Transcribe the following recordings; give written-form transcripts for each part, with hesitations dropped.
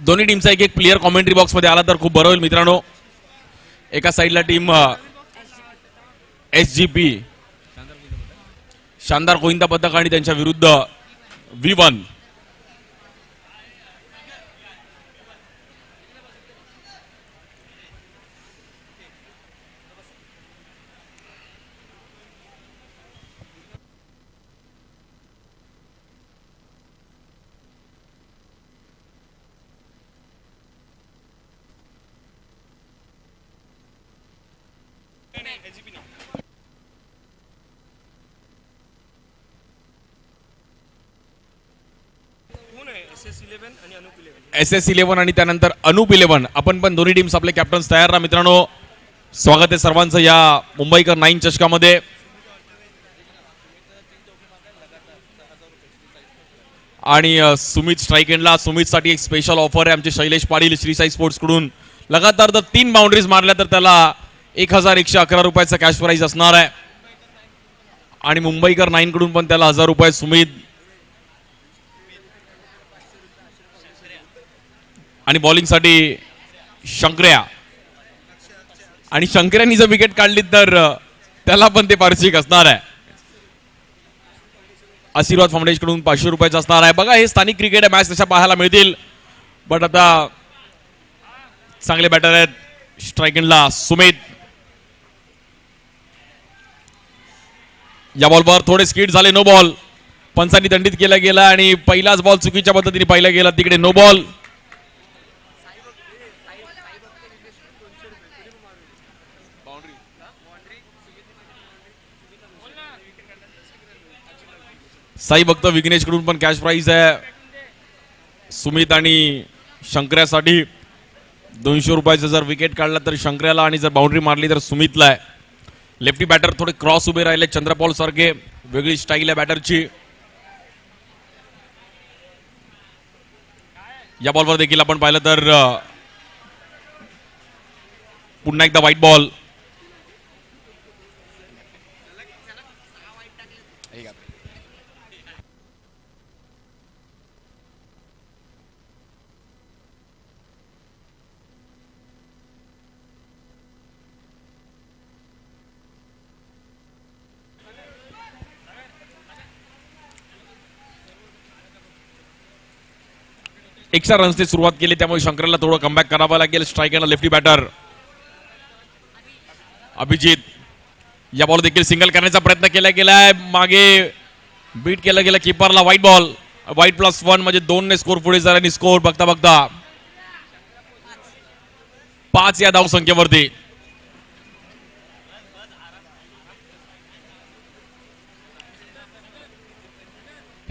दोन्ही टीमचा एक एक प्लेयर कॉमेंट्री बॉक्स मध्ये आला तर खूप बरं होईल मित्रांनो. एका साइडला टीम SGP शानदार गोविंदा पथक आणि त्यांच्या विरुद्ध V1. SS11 आणि त्यानंतर अनूप 11. आपण पण दोन्ही टीम्स आपले कॅप्टन्स तयार राहा मित्रांनो. स्वागत आहे सर्वांचं या मुंबईकर 9 चषकामध्ये. आणि सुमित स्ट्राईक एंडला सुमितसाठी एक स्पेशल ऑफर आहे आमचे शैलेश पाटील श्री साई स्पोर्ट्स कडून. लगातार जर 3 बाउंड्रीज मारल्या तर त्याला 1111 रुपयाचा कॅश प्राइज असणार आहे. आणि मुंबईकर 9 कडून पण त्याला 1000 रुपये. सुमित आणि बॉलिंगसाठी शंकर्या. आणि शंकर्यानी जर विकेट काढली तर त्याला पण ते पारितोषिक असणार आहे. आशीर्वाद फाउंडेशन कडून 500 रुपयाचा असणार आहे. बघा हे स्थानिक क्रिकेट आहे, मॅच तशा पाहायला मिळतील. बट आता चांगले बॅटर आहेत स्ट्राईक एंडला सुमित. या बॉलवर थोडे स्किड झाले, नो बॉल. पंचांनी दंडित केला गेला आणि पहिलाच बॉल चुकीच्या पद्धतीने पाहिला गेला, तिकडे नो बॉल. साई भक्त विघ्नेश कडून पण कॅश प्राइज आहे सुमित आणि शंकर्यासाठी 200 रुपयाचा. जर विकेट काढला तर शंकर्याला आणि जर बाउंड्री मारली तर सुमितला आहे. लेफ्टी बॅटर थोडे क्रॉस उभे राहिले चंद्रपॉल सारखे, वेगळी स्टाईल आहे बॅटरची. या बॉलवर देखील आपण पाहिलं तर पुन्हा एकदा व्हाईट बॉल. एक्स्ट्रा रन्सने सुरुवात केली त्यामुळे शंकरला थोडं कमबॅक करावं लागेल. स्ट्राईक एंडला लेफ्टी बॅटर अभिजित. या बॉल देखील सिंगल करण्याचा प्रयत्न केला गेलाय, मागे बीट केला गेला कीपरला. व्हाईट बॉल, व्हाईट +1 म्हणजे 2 ने स्कोर पुढे जरा आणि स्कोर बघता बघता 5 या धाव संख्येवरती.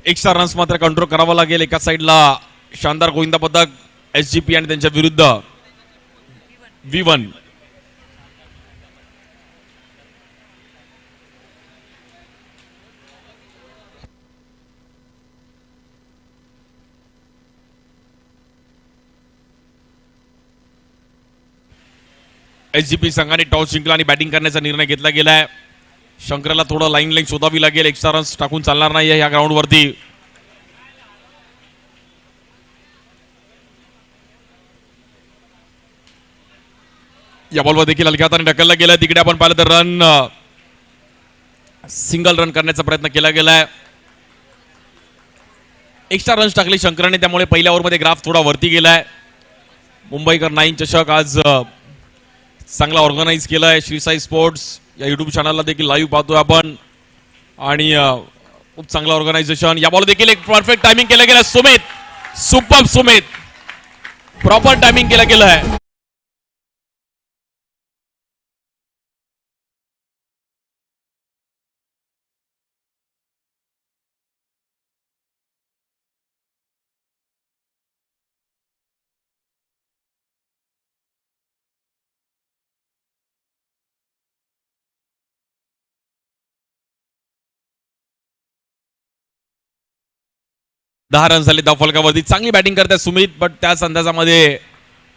एक्स्ट्रा रन्स मात्र कंट्रोल करावा लागेल. एका साइडला शानदार गोविंदा पथक SGP आणि त्यांच्या विरुद्ध V1. SGP संघाने टॉस जिंकला आणि बॅटिंग करण्याचा निर्णय घेतला गेलाय. शंकरला थोडं लाईन लेंथ शोधावी लागेल. एक्स्ट्रा रन्स टाकून चालणार नाही या ग्राउंड वरती. या बॉलवर देखील हलक्या हाताने ढकलला गेला. तिकडे आपण पाहिलं तर रन सिंगल रन करण्याचा प्रयत्न केला गेलाय. एक्स्ट्रा रन्स टाकले शंकराने, त्यामुळे पहिल्या ओव्हरमध्ये ग्राफ थोडा वरती गेलाय. मुंबईकर 9 चषक आज चांगला ऑर्गनाइज केलाय. श्री साई स्पोर्ट्स या युट्यूब चॅनलला देखील लाईव्ह पाहतोय आपण आणि खूप चांगलं ऑर्गनायझेशन. या बॉल देखील एक परफेक्ट टायमिंग केलं गेलं. Sumit, super Sumit, proper timing केलं गेलं आहे. दहा रन झाले धाव फलकावरती. चांगली बॅटिंग करतात सुमित, बट त्याच अंदाजामध्ये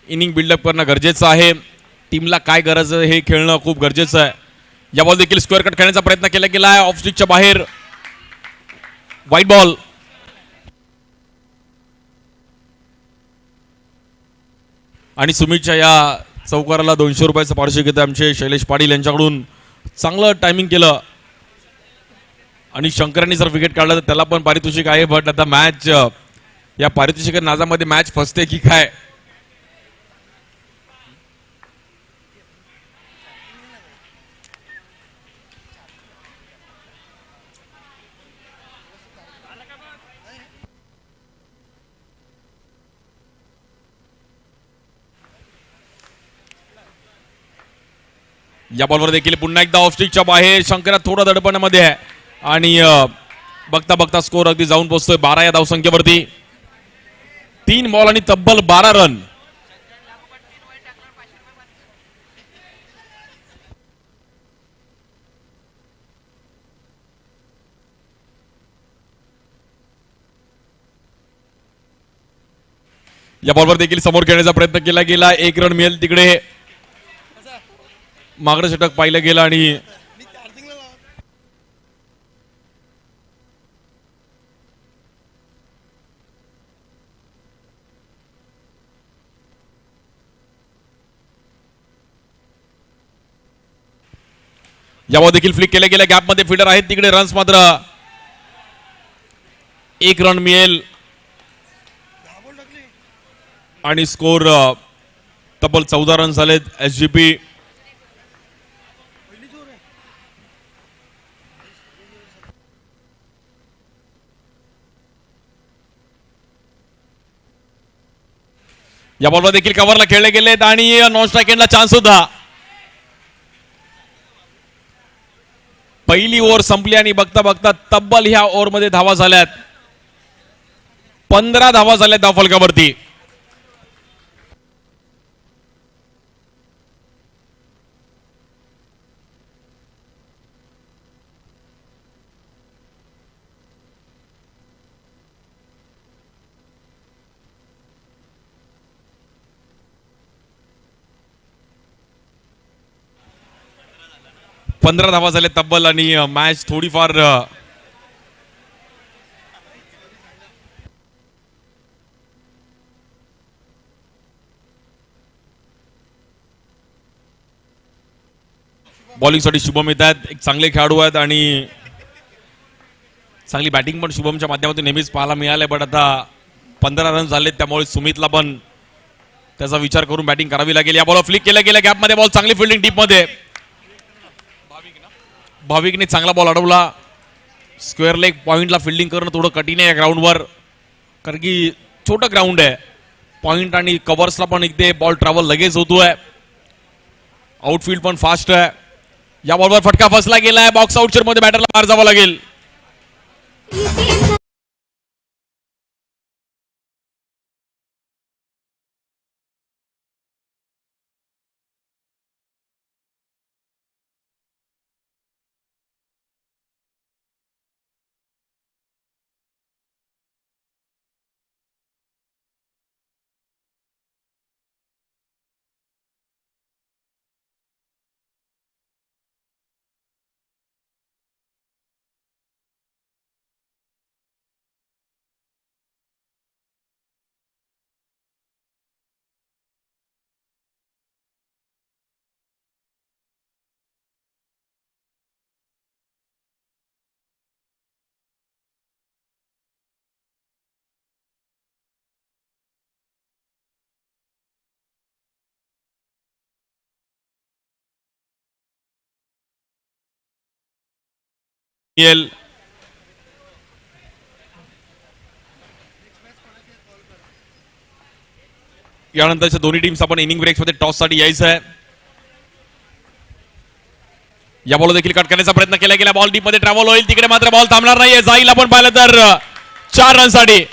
इनिंग बिल्डअप करणं गरजेचं आहे. टीमला काय गरज आहे हे खेळणं खूप गरजेचं आहे. या बॉल देखील स्क्वेअर कट करण्याचा प्रयत्न केला गेला आहे. ऑफ स्टिकच्या बाहेर व्हाईट बॉल. आणि सुमितच्या या चौकाराला 200 रुपयाचं पारितोषिक येतं आमचे शैलेश पाटील यांच्याकडून. चांगलं टायमिंग केलं आणि शंकरांनी जर विकेट काढलं तर त्याला पण पारितोषिक आहे. बट आता मॅच या पारितोषिक नादामध्ये मॅच फसते की काय. या बॉलवर देखील पुन्हा एकदा ऑफ स्टिकच्या बाहेर. शंकरा थोडा दडपणामध्ये आहे आणि बघता बघता स्कोर अगदी जाऊन पोहोचतोय 12 या धावसंख्येवरती. 3 बॉल आणि तब्बल 12 रन. या बॉलवर देखील समोर खेळण्याचा प्रयत्न केला गेला. 1 रन मिळेल तिकडे. मागडं षटक पाहिलं गेलं आणि यावर देखील फ्लिक केल्या गेल्या. गॅप मध्ये फिल्डर आहेत तिकडे. रन्स मात्र 1 रन मिळेल आणि स्कोर तब्बल 14 रन झालेत. SGP या बॉलवर देखील कव्हरला खेळले गेलेत आणि नॉन स्ट्राईक एंडला चान्स होता. पहिली ओव्हर संपली आणि बघता बघता तब्बल ह्या ओव्हरमध्ये धावा झाल्यात. 15 धावा झाल्यात धावफलकावरती. पंधरा धावा झाले तब्बल आणि मॅच थोडीफार बॉलिंगसाठी शुभम येत आहेत. एक चांगले खेळाडू आहेत आणि चांगली बॅटिंग पण शुभमच्या माध्यमातून नेहमीच पाहायला मिळाले. बट आता 15 रन झालेत त्यामुळे सुमितला पण त्याचा विचार करून बॅटिंग करावी लागेल. या बॉल फ्लिक केला गेला. गॅपमध्ये बॉल. चांगली फिल्डिंग डीप मध्ये. भाविकने चांगला बॉल अडवला. स्क्वेअर लेग पॉइंटला फिल्डिंग करणं थोडं कठीण आहे या ग्राउंडवर कारण की छोटं ग्राउंड आहे. पॉइंट आणि कव्हर्सला पण इथे बॉल ट्रॅव्हल लगेच होतोय. आउटफील्ड पण फास्ट आहे. या बॉलवर फटका फसला गेलाय. बॉक्स आउटच्या मध्ये बॅटरला बाहेर जावं लागेल. यानंतरच्या दोन्ही टीम्स आपण इनिंग ब्रेक्स मध्ये टॉस साठी यायचं आहे. या बॉल देखील कट करण्याचा प्रयत्न केला गेला. बॉल डीप मध्ये ट्रॅव्हल होईल. तिकडे मात्र बॉल थांबणार नाहीये. जाईल आपण पाहिलं तर 4 रन साठी.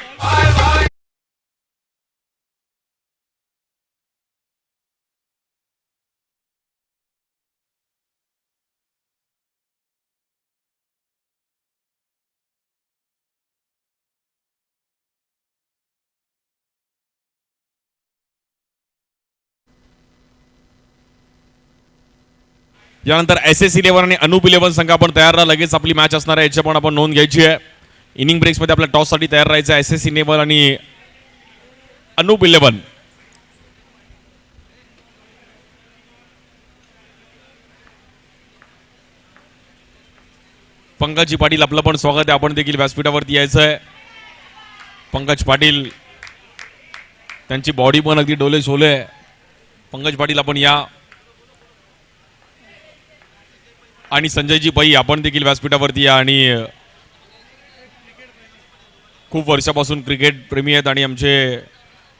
यानंतर SS11 आणि अनूप 11 संघ आपण तयार राहा. लगेच आपली मॅच असणार आहे. याची पण आपण नोंद घ्यायची आहे. इनिंग ब्रेक्स मध्ये आपल्या टॉस साठी तयार राहायचं आहे. SS11 आणि अनूप 11. पंकजी पाटील आपलं पण स्वागत आहे. आपण देखील व्यासपीठावरती यायचं आहे. पंकज पाटील त्यांची बॉडी पण अगदी डोले शोले आहे. पंकज पाटील आपण या. आणि संजयजी पै आपण देखील व्यासपीठावरती या. आणि खूप वर्षापासून क्रिकेट प्रेमी आहेत आणि आमचे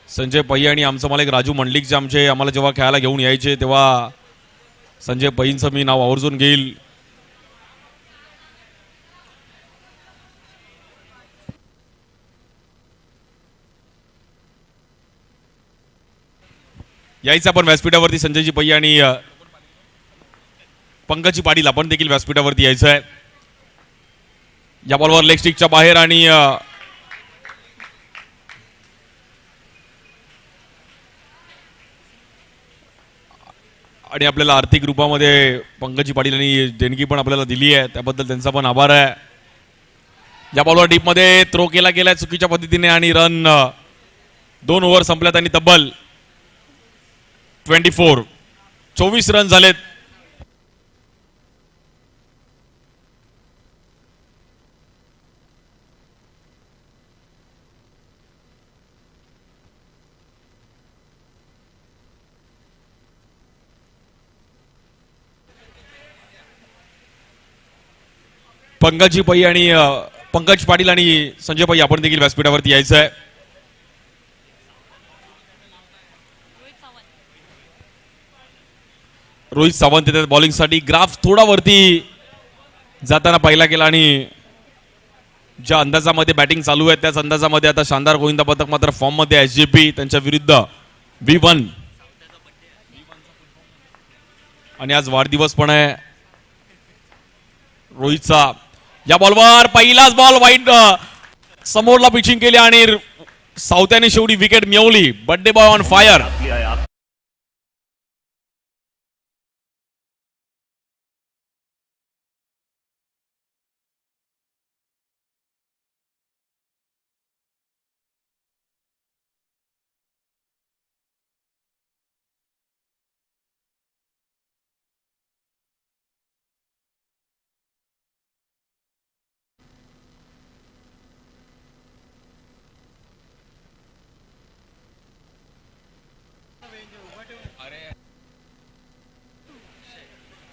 संजय पै आणि आमचं मला एक राजू मंडलिकचे आम्हाला जेव्हा खेळायला घेऊन यायचे तेव्हा संजय पैंचं मी नाव आवर्जून घेईल. यायचं आपण व्यासपीठावरती संजयजी पै आणि पंकजी पाटील आपण देखील व्यासपीठावरती यायचं आहे. या बॉलवर लेग स्टिकच्या बाहेर आणि आपल्याला आर्थिक रूपामध्ये पंकजी पाटील यांनी देणगी पण आपल्याला दिली आहे, त्याबद्दल त्यांचा पण आभार आहे. या बॉलवर डीप मध्ये थ्रो केला गेलाय चुकीच्या पद्धतीने आणि रन 2 ओव्हर संपल्यात आणि तब्बल 24 रन झालेत. पंकजी पै आणि पंकज पाटील आणि संजय पै आपण देखील व्यासपीठावरती यायचं आहे. रोहित सावंत येतात बॉलिंगसाठी. ग्राफ थोडा वरती जाताना पाहिला गेला आणि ज्या अंदाजामध्ये बॅटिंग चालू आहे त्याच अंदाजामध्ये आता शानदार गोविंदा पथक मात्र फॉर्म मध्ये एसजेपी त्यांच्या विरुद्ध V1 आणि आज वाढदिवस पण आहे रोहितचा. या बॉलवर पहिलाच बॉल वाईट समोरला पिचिंग केली आणि सावत्याने शेवटी विकेट मिळवली. Birthday boy on fire.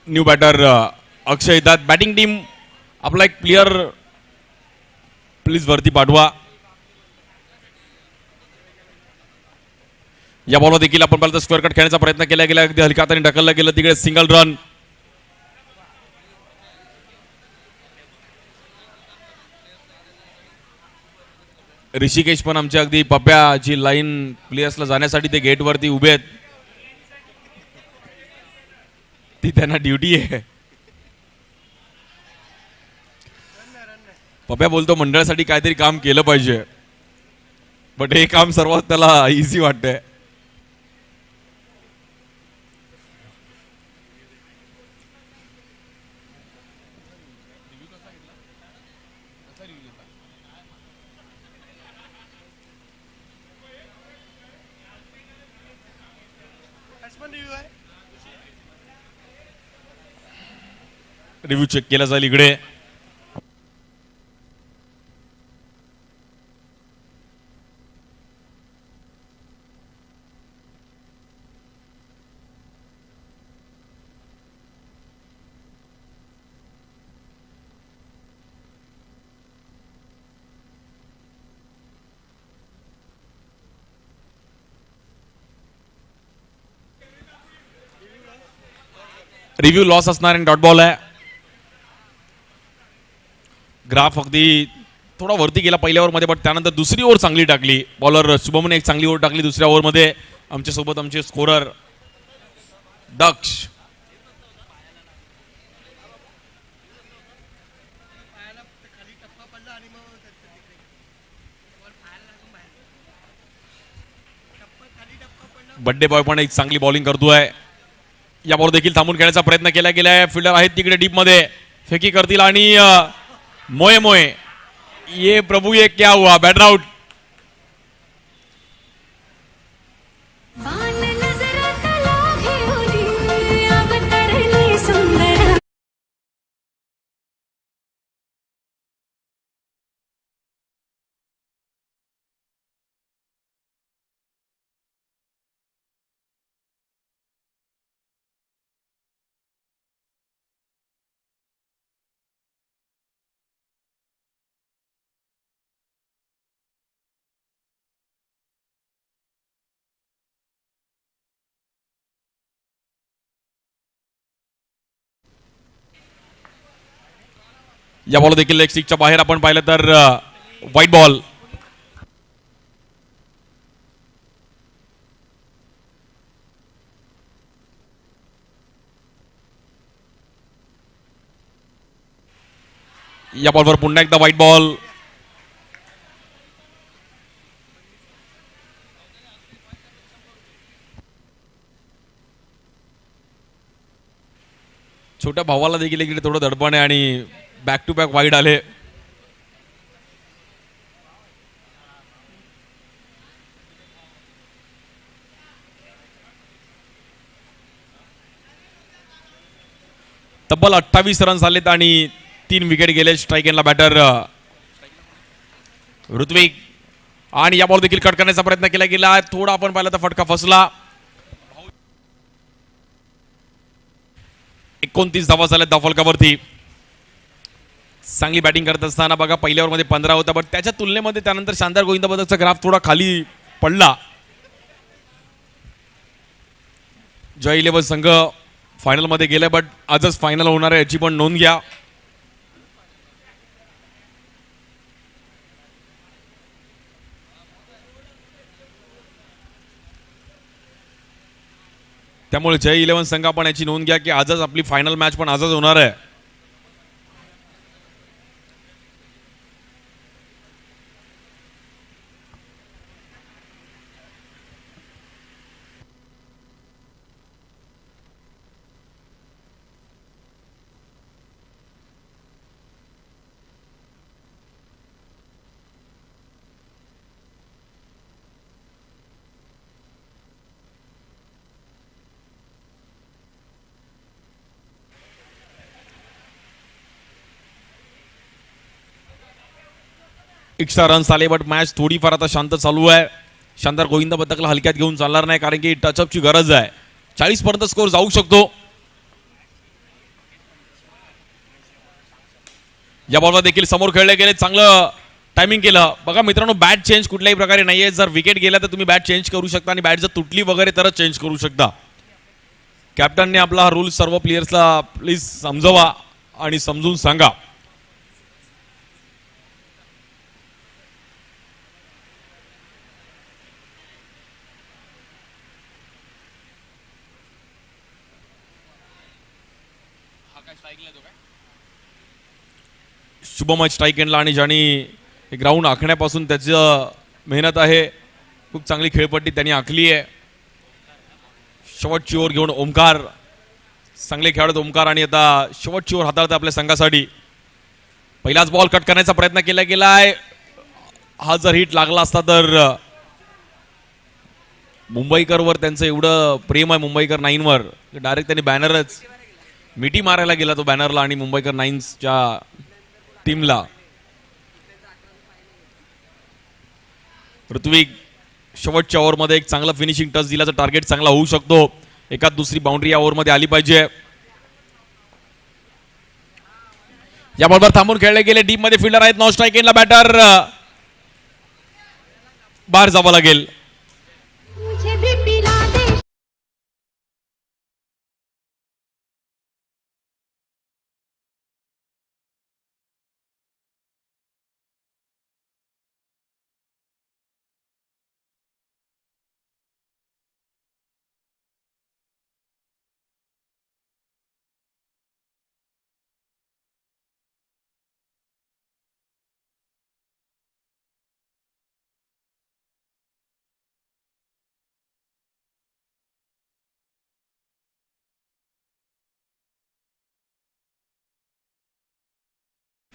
New batter Akshay येतात. बॅटिंग टीम आपला एक प्लेयर प्लीज वरती पाठवा. या बॉलवर देखील आपण पाहिलं स्क्वेअर कट खेळण्याचा प्रयत्न केला गेला. अगदी हलक्या हाताने ढकलला गेलं तिकडे सिंगल रन. ऋषिकेश पण आमच्या अगदी पप्प्याची लाईन प्लेयर्सला जाण्यासाठी ते गेट वरती उभे आहेत. ती त्यांना ड्युटी आहे. पप्प्या बोलतो मंडळासाठी काहीतरी काम केलं पाहिजे, बट हे काम सर्वात त्याला इझी वाटतंय. रिव्ह्यू चेक केला जाईल इकडे. रिव्ह्यू लॉस असणार आणि डॉट बॉल आहे. ग्राफ अगदी थोडा वरती गेला पहिल्या ओव्हरमध्ये, बट त्यानंतर दुसरी ओव्हर चांगली टाकली. बॉलर शुभमने एक चांगली ओव्हर टाकली दुसऱ्या ओव्हरमध्ये. आमच्यासोबत आमचे स्कोरर दक्ष. बर्थडे बॉय पण एक चांगली बॉलिंग करतोय. या बॉल देखील थांबून खेळण्याचा प्रयत्न केला गेलाय. फिल्डर आहेत तिकडे डीप मध्ये, फेकी करतील आणि मोये मोये ये प्रभू ये क्या हुआ. Batter out. या बॉल देखील लेग स्टिकच्या बाहेर आपण पाहिलं तर व्हाईट बॉल. या बॉलवर पुन्हा एकदा व्हाईट बॉल. छोट्या भावाला देखील इकडे थोडं दडपण आहे आणि बॅक टू बॅक वाईड आले. तब्बल 28 रन झालेत आणि 3 विकेट गेले. स्ट्राईक एंडला बॅटर ऋत्विक आणि या बॉल देखील कट करण्याचा प्रयत्न केला गेला. थोडा आपण पाहिला तर फटका फसला. 29 धावा झाल्या धाव फलकावरती. चांगली बॅटिंग करत असताना बघा पहिल्या ओव्हरमध्ये 15 होता, पण त्याच्या तुलनेमध्ये त्यानंतर शानदार गोविंद पदकचा ग्राफ थोडा खाली पडला. जय 11 संघ फायनल मध्ये गेलाय, बट आजच फायनल होणार आहे याची पण नोंद घ्या. त्यामुळे जय 11 संघ आपण याची नोंद घ्या की आजच आपली फायनल मॅच पण आजच होणार आहे. एक्स्ट्रा रन्स आले, बट मॅच थोडीफार आता शांत चालू आहे. शानदार गोविंद पदकला हलक्यात घेऊन चालणार नाही, कारण की टचअपची गरज आहे. 40 पर्यंत स्कोर जाऊ शकतो. या बॉलवर देखील समोर खेळले गेले. चांगलं टायमिंग केलं. बघा मित्रांनो, बॅट चेंज कुठल्याही प्रकारे नाहीये. जर विकेट गेला तर तुम्ही बॅट चेंज करू शकता आणि बॅट जर तुटली वगैरे तरच चेंज करू शकता. कॅप्टनने आपला हा रूल सर्व प्लेयर्सला प्लीज समजवा आणि समजून सांगा. शुभम स्ट्राईक एंडला आणि ज्यांनी हे ग्राउंड आखण्यापासून त्याचं मेहनत आहे. खूप चांगली खेळपट्टी त्यांनी आखली आहे. शेवटची ओव्हर घेऊन ओमकार, चांगले खेळाडू ओमकार, आणि आता शेवटची ओव्हर हाताळतात आपल्या संघासाठी. पहिलाच बॉल कट करण्याचा प्रयत्न केला गेलाय. हा जर हिट लागला असता तर मुंबईकरवर त्यांचं एवढं प्रेम आहे मुंबईकर 9 वर, डायरेक्ट त्यांनी बॅनरच मिठी मारायला गेला तो बॅनरला आणि मुंबईकर 9च्या टीमला. ऋत्विक शेवटच्या ओव्हरमध्ये एक चांगला फिनिशिंग टच दिला तर टार्गेट चांगला होऊ शकतो. एकात दुसरी बाउंड्री या ओव्हरमध्ये आली पाहिजे. या बॉलवर थांबून खेळले गेले. डीप मध्ये फिल्डर आहेत. नॉन स्ट्राईक एंडला बॅटर बाहेर जावं लागेल.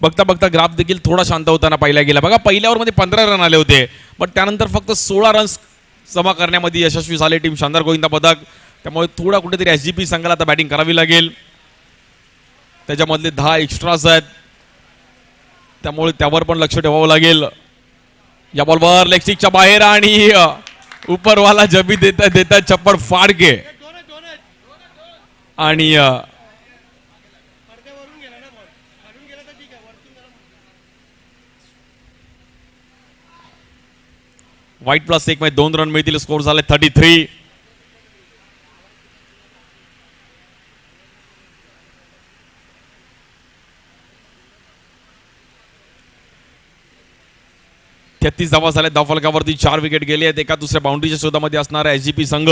बघता बघता ग्राफ देखील थोडा शांत होताना पाहिला गेला. बघा पहिल्या ओव्हरमध्ये 15 रन आले होते, पण त्यानंतर फक्त 16 रन्स जमा करण्यामध्ये यशस्वी झाले टीम शानदार गोविंदा पदक. त्यामुळे थोडा कुठेतरी एसजीपी संघाला आता बॅटिंग करावी लागेल. त्याच्यामधले 10 एक्स्ट्राज आहेत, त्यामुळे त्यावर पण लक्ष ठेवावं लागेल. या बॉलवर लेग स्टिकच्या बाहेर आणि उपरवाला जबी देता देता चप्पड फाडके आणि व्हाईट प्लस 1 मध्ये 2 रन मिळतील. स्कोर झाले 33. 33 धावा झाल्या धावफलकावरती 4 विकेट गेले आहेत. एका दुसऱ्या बाउंड्रीच्या शोधामध्ये असणारा एसजीपी संघ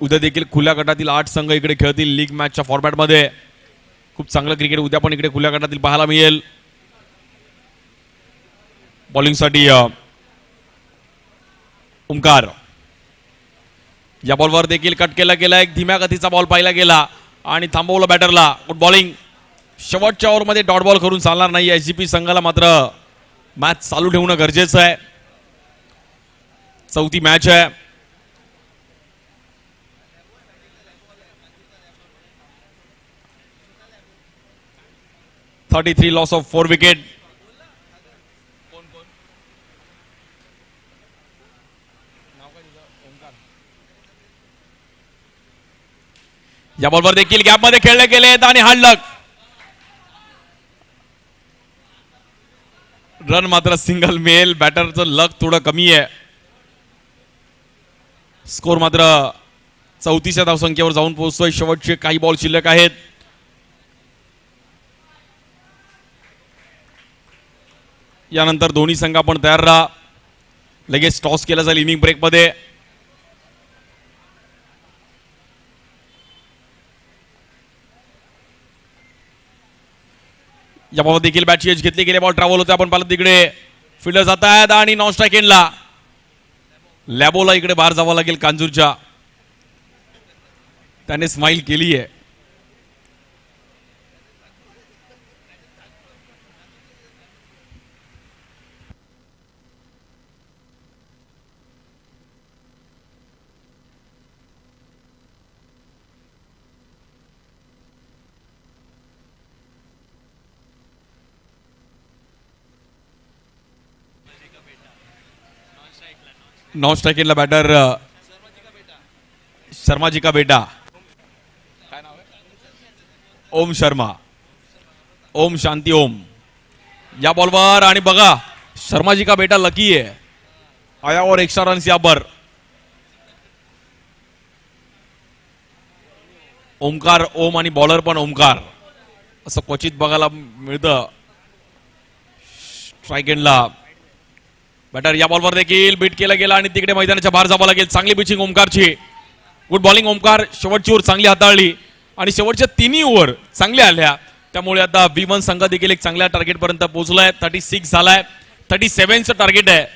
उद्या देखील खुल्या गटातील 8 संघ इकडे खेळतील लीग मॅचच्या फॉर्मॅटमध्ये. खूप चांगलं क्रिकेट उद्या पण इकडे खुल्या गटातील पाहायला मिळेल. बॉलिंगसाठी ओमकार, या बॉलवर देखील कट केला गेला. एक धीम्या गतीचा बॉल पाहिला गेला आणि थांबवलं बॅटरला. Good bowling. शेवटच्या ओव्हरमध्ये डॉट बॉल करून चालणार नाही. एसजीपी संघाला मात्र मॅच चालू ठेवणं गरजेचं आहे. चौथी मॅच आहे. $33 लॉस ऑफ 4 विकेट. या बॉलवर देखील गॅप मध्ये खेळले गेलेत आणि हार्ड लक. रन मात्र सिंगल मेल. बॅटरचं लक थोडं कमी आहे. स्कोर मात्र 34 धावसंख्येवर जाऊन पोहोचतोय. शेवटचे काही बॉल शिल्लक आहेत. यानंतर दोन्ही संघ आपण तयार राहा. लगेच टॉस केला जाईल इनिंग ब्रेक मध्ये. या बॉल देखील बॅटची एज घेतली गेली. बॉल ट्रॅव्हल होते. आपण पाहिलं तिकडे फिल्डर जात आहेत आणि नॉन स्ट्राईक एंडला लॅबोला इकडे बाहेर जावं लागेल. कांजूरच्या त्याने स्माइल केली आहे. नॉन स्ट्राइक एंडला बॅटर शर्माजी का बेटा, ओम शर्मा, ओम शांती ओम. या बॉलवर आणि बघा शर्माजी का बेटा लकी आहे. आयावर एक्स्ट्रा रन्स यावर. ओमकार ओम आणि बॉलर पण ओमकार असं क्वचित बघायला मिळतं. स्ट्राइक एंडला बॅटर या बॉलवर देखील बीट केला गेला आणि तिकडे मैदानाच्या बाहेर जावं लागेल. चांगली पिचिंग ओमकारची. Good bowling Omkar. शेवटची ओव्हर चांगली हाताळली आणि शेवटच्या तिन्ही ओव्हर चांगल्या आल्या. त्यामुळे आता V1 संघ देखील एक चांगल्या टार्गेट पर्यंत पोहोचलाय. 36 झालाय. 37चं टार्गेट आहे.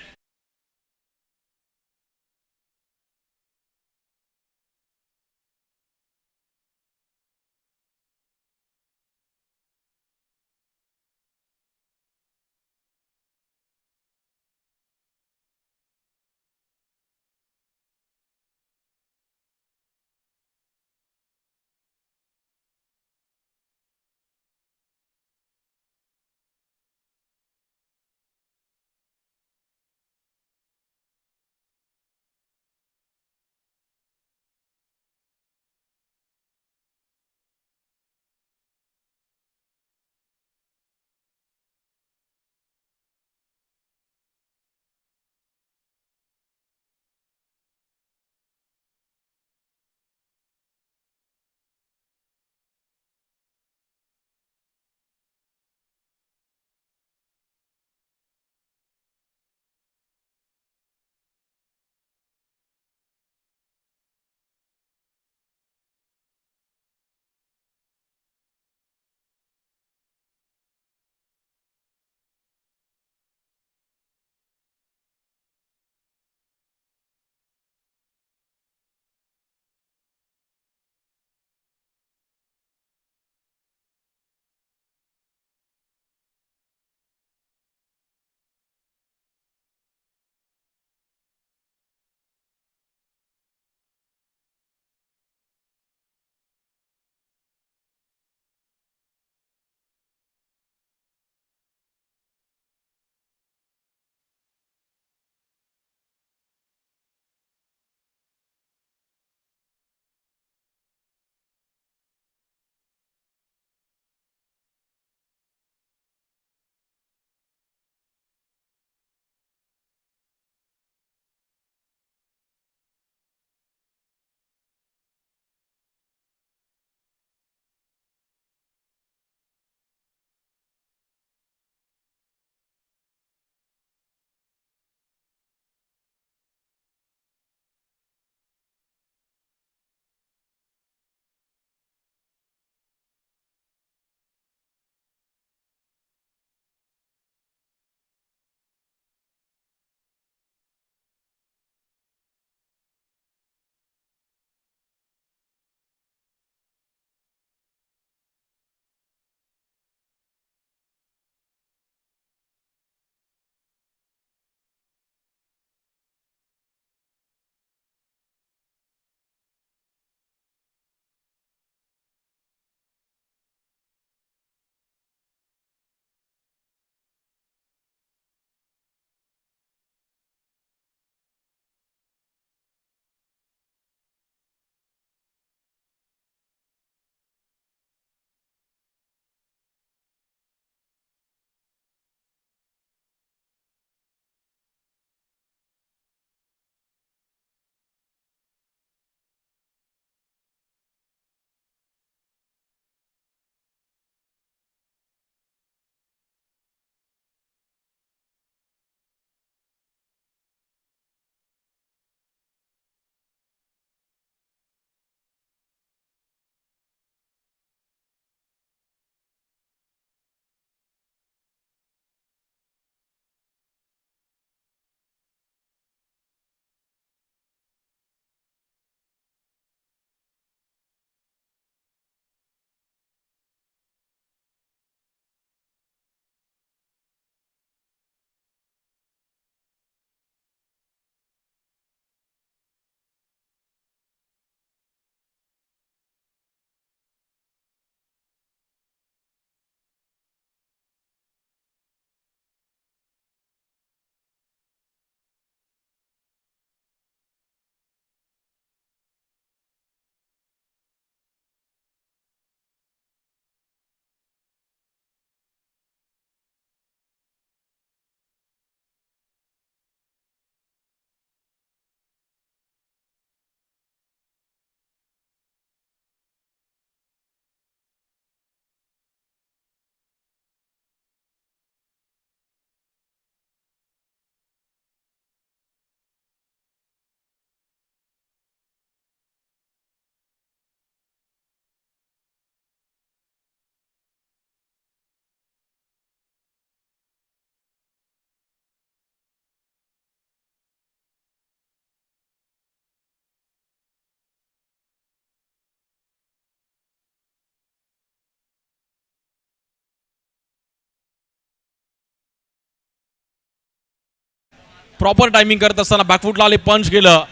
प्रॉपर टायमिंग करत असताना बॅकफुटला आले, पंच केलं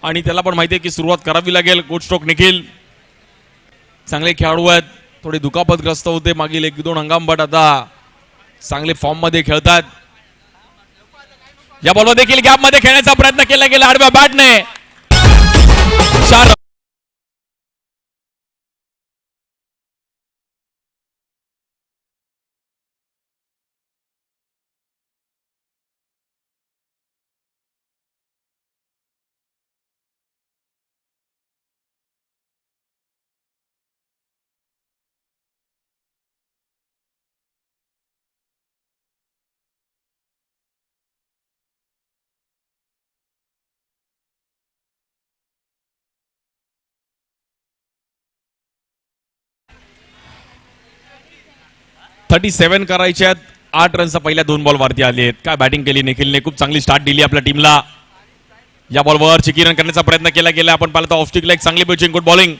आणि त्याला पण माहिती आहे की सुरुवात करावी लागेल. Good stroke Nikhil. चांगले खेळाडू आहेत, थोडे दुखापतग्रस्त होते मागील 1-2 हंगाम, बट आता चांगले फॉर्म मध्ये खेळतात. या बॉलवर देखील गॅप मध्ये खेळण्याचा प्रयत्न केला गेला आडव्या बॅटने. 4 37 करायचे आहेत. 8 रनचा पहिल्या 2 बॉल वरती आले आहेत. काय बॅटिंग केली निखिलने, खूप चांगली स्टार्ट दिली आपल्या टीमला. या बॉलवर चिकी रन करण्याचा प्रयत्न केला गेला. आपण पाहिलं तर ऑफ स्टिकला एक चांगली पिचिंग, गुड बॉलिंग.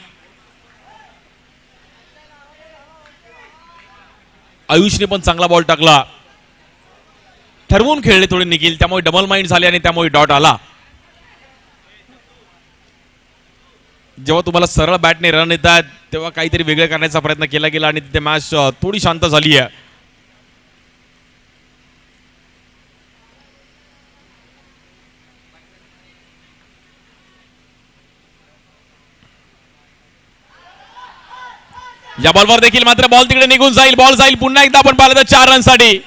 आयुषने पण चांगला बॉल टाकला. ठरवून खेळले थोडे निखिल, त्यामुळे डबल माइंड झाले आणि त्यामुळे डॉट आला. जेव्हा तुम्हाला सरळ बॅटने रन येतात तेव्हा काहीतरी वेगळं करण्याचा प्रयत्न केला गेला आणि तिथे मॅच थोडी शांत झाली आहे. या बॉलवर देखील मात्र बॉल तिकडे निघून जाईल. बॉल जाईल पुन्हा एकदा. आपण पाहिलं तर 4 रनसाठी.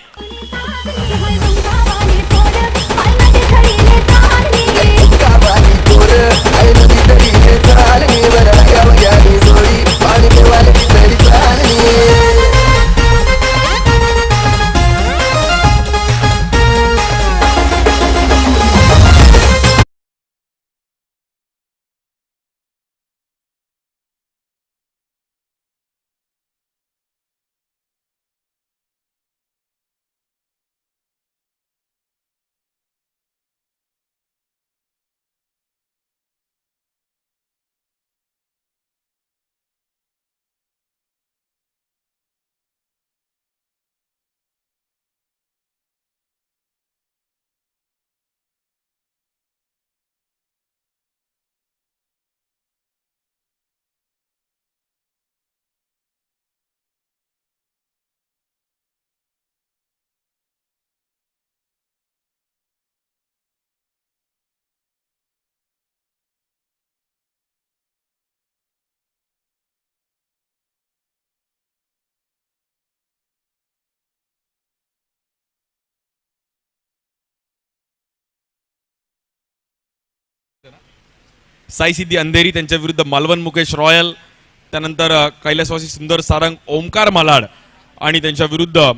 साई सिद्धी अंधेरी त्यांच्या विरुद्ध मालवण मुकेश रॉयल, त्यानंतर कैलासवासी सुंदर सारंग ओमकार मालाड आणि त्यांच्या विरुद्ध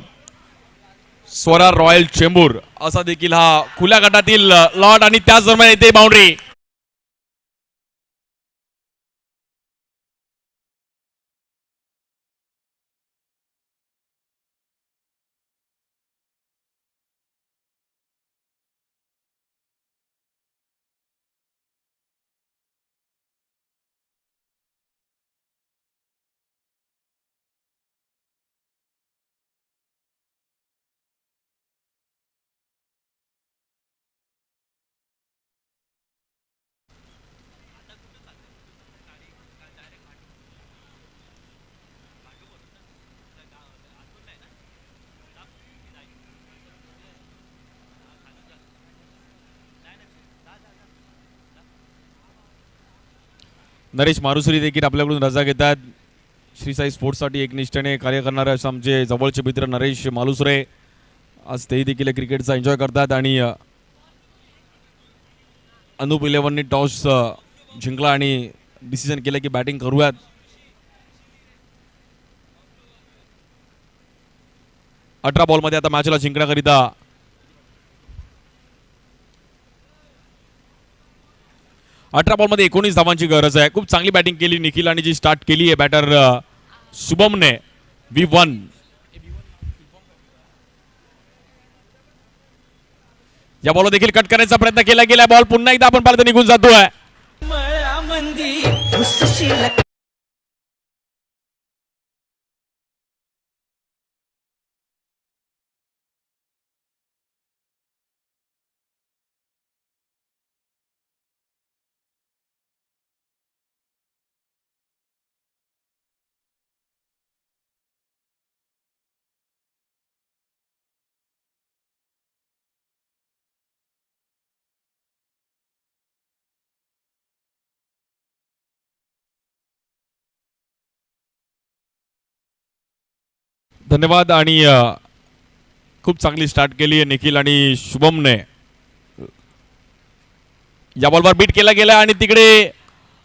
स्वरा रॉयल चेंबूर असा देखील हा खुल्या गटातील लॉट. आणि त्याच दरम्यान येते बाउंड्री. नरेश मारुसरी देखील आपल्याकडून रजा घेतात. श्री साई स्पोर्ट्ससाठी एक निष्ठेने कार्य करणारे असे आमचे जवळचे मित्र नरेश मालुसरे आज तेही देखील क्रिकेटचा एन्जॉय करतात. आणि अनुप 11नी टॉस जिंकला आणि डिसिजन केलं की बॅटिंग करूयात. अठरा बॉलमध्ये आता मॅचला जिंकण्याकरिता 18 बॉलमध्ये 19 धावांची गरज आहे. खूप चांगली बॅटिंग केली निखिल आणि जी स्टार्ट केली आहे बॅटर शुभमने. V1 या बॉल देखील कट करण्याचा प्रयत्न केला गेला. बॉल पुन्हा एकदा आपण पाहिलं निघून जातोय. धन्यवाद. आणि खूप चांगली स्टार्ट केली आहे निखिल आणि शुभमने. या बॉलवर बीट केला गेला आणि तिकडे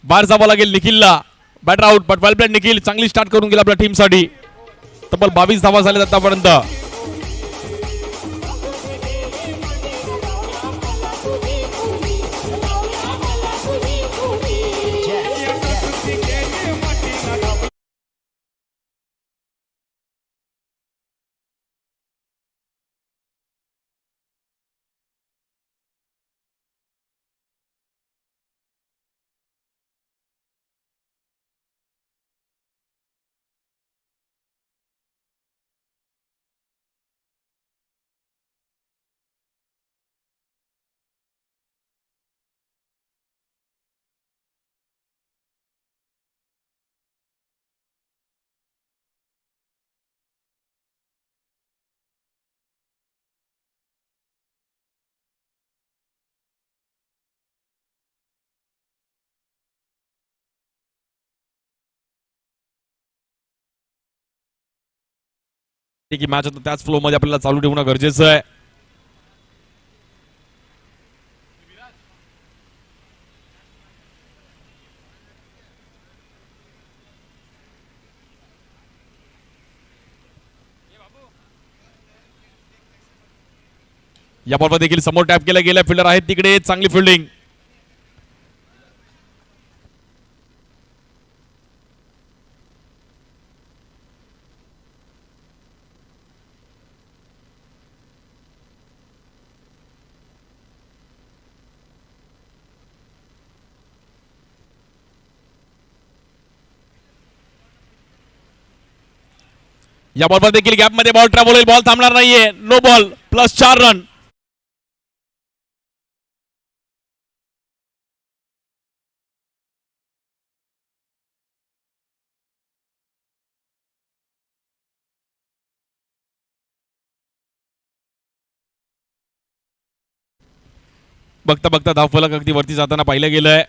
बाहेर जावं लागेल निखिलला. Batter out, but well played Nikhil. चांगली स्टार्ट करून गेला आपल्या टीमसाठी. तब्बल 22 धावा झाल्यात आतापर्यंत. की मॅच आता त्याच फ्लो मध्ये आपल्याला चालू ठेवणं गरजेचं आहे. या बॉलवर देखील समोर टॅप केला गेला. फिल्डर आहेत तिकडे. चांगली फिल्डिंग. या बॉलवर देखील गॅप मध्ये बॉल ट्रॅव्हल होईल. बॉल थांबणार नाहीये. No ball. Plus 4 run. बघता बघता धावफलक अगदी वरती जाताना पाहिलं गेलंय.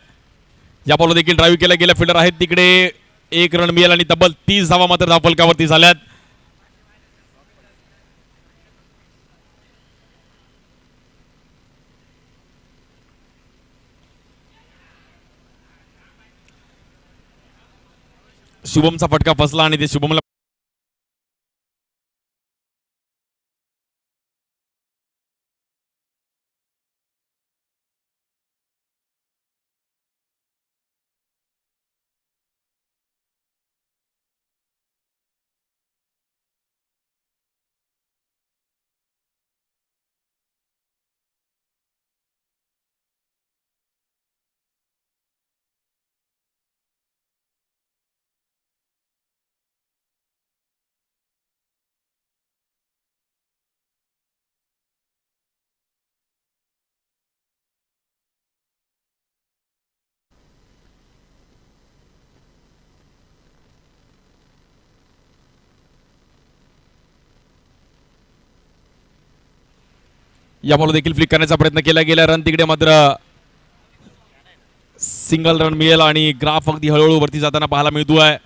या बॉलवर देखील ड्राईव्ह केला गेला. फिल्डर आहेत तिकडे. 1 रन मिळेल आणि तब्बल 30 धावा मात्र धावफलकावरती झाल्यात. शुभमचा फटका फसला आणि ते शुभमला या बॉल देखील फ्लिक करण्याचा प्रयत्न केला गेला. रन तिकडे मात्र सिंगल रन मिळेल आणि ग्राफ अगदी हळूहळू वरती जाताना पाहायला मिळतोय.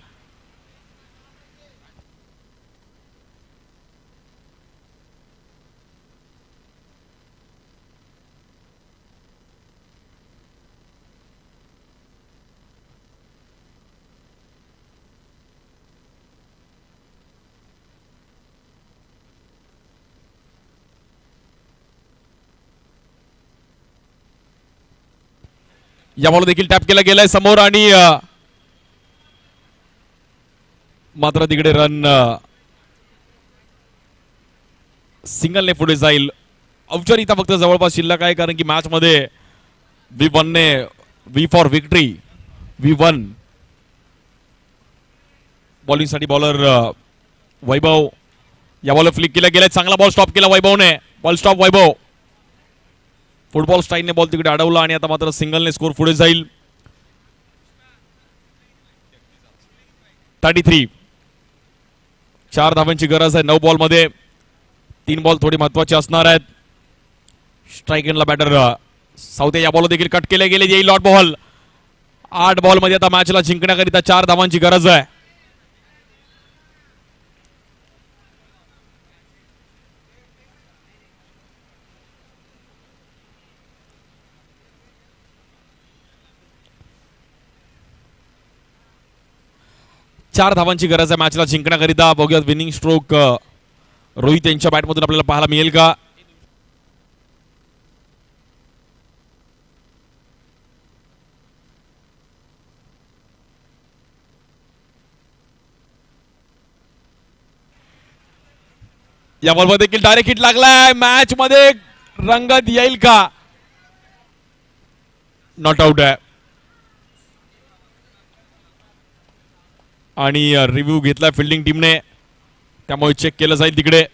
या बॉल देखील टॅप केला गेलाय समोर आणि मात्र तिकडे रन सिंगलने पुढे जाईल. औपचारिकता फक्त जवळपास शिल्लक आहे कारण की मॅच मध्ये V1 ने V for victory V1 bowling साठी बॉलर वैभव. या बॉल फ्लिक केला गेलाय. चांगला बॉल स्टॉप केला वैभवने. बॉल स्टॉप वैभव. फुटबॉल स्टाईलने बॉल तिकडे अडवला आणि आता मात्र सिंगलने स्कोर पुढे जाईल. 33. 4 धावांची गरज आहे 9 बॉल मध्ये. 3 बॉल थोडी महत्वाची असणार आहेत. स्ट्राईक एंडला बॅटर साऊथे. या बॉल देखील कट केले गेले. येईल डॉट बॉल. 8 बॉल मध्ये आता मॅचला जिंकण्याकरिता 4 धावांची गरज आहे. 4 धावांची गरज आहे मॅचला जिंकण्याकरिता. बघूयात विनिंग स्ट्रोक रोहित यांच्या बॅटमधून आपल्याला पाहायला मिळेल का. या बॉलवर देखील डायरेक्ट हिट लागलाय. मॅच मध्ये रंगत येईल का. नॉट आउट आहे आणि रिव्ह्यू घेतलाय फिल्डिंग टीमने, त्यामुळे चेक केलं जाईल तिकडे.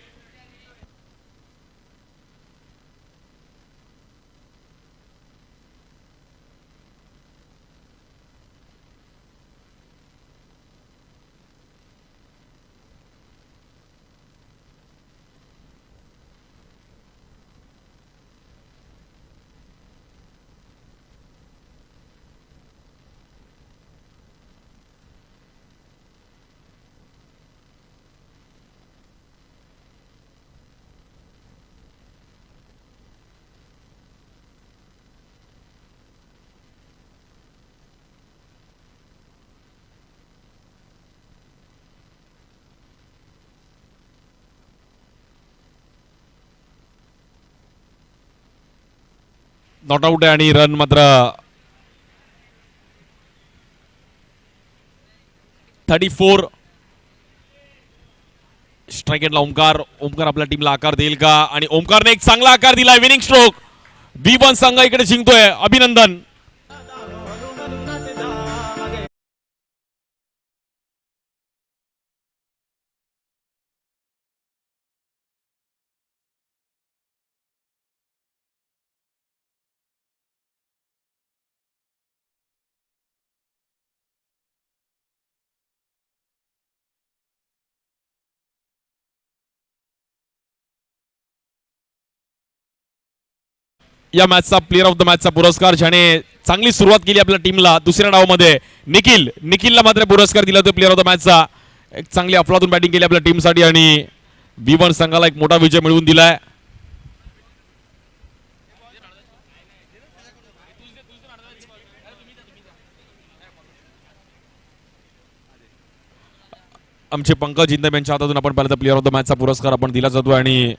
नॉट आउट आहे आणि रन मात्र 34. स्ट्राईक एंडला ओमकार आपल्या टीमला आकार देईल का. आणि ओमकारने एक चांगला आकार दिलाय. Winning stroke. V1 संघ इकडे जिंकतोय. अभिनंदन. या मॅचचा प्लेअर ऑफ द मॅचचा पुरस्कार ज्याने चांगली सुरुवात केली आपल्या टीमला दुसऱ्या डावामध्ये निखिलला मात्र पुरस्कार दिला होता प्लेअर ऑफ द मॅचचा. एक चांगली अफलातून बॅटिंग केली आपल्या टीमसाठी आणि V1 संघाला एक मोठा विजय मिळवून दिलाय. आमचे पंकज इंदम यांच्या हातातून आपण पाहिलं तर प्लेअर ऑफ द मॅचचा पुरस्कार आपण दिला जातो आणि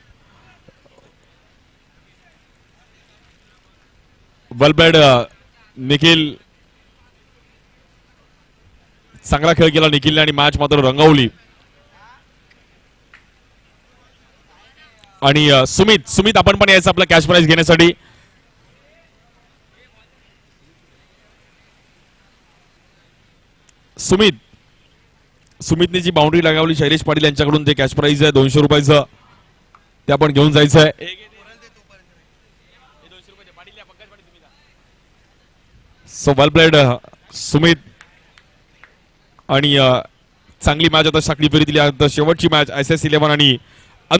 वेल निखिल चांगला खेळ केला निखिलने आणि मॅच मात्र रंगवली. आणि सुमित आपण पण यायचं आपला कॅश प्राइज घेण्यासाठी. सुमितने जी बाउंड्री लगावली शैलेश पाटील यांच्याकडून ते कॅश प्राइज आहे 200 रुपयाचं, ते आपण घेऊन जायचं आहे. So well played Sumit. आणि चांगली मॅच आता साखळी फेरी दिली. आता शेवटची मॅच SS11 आणि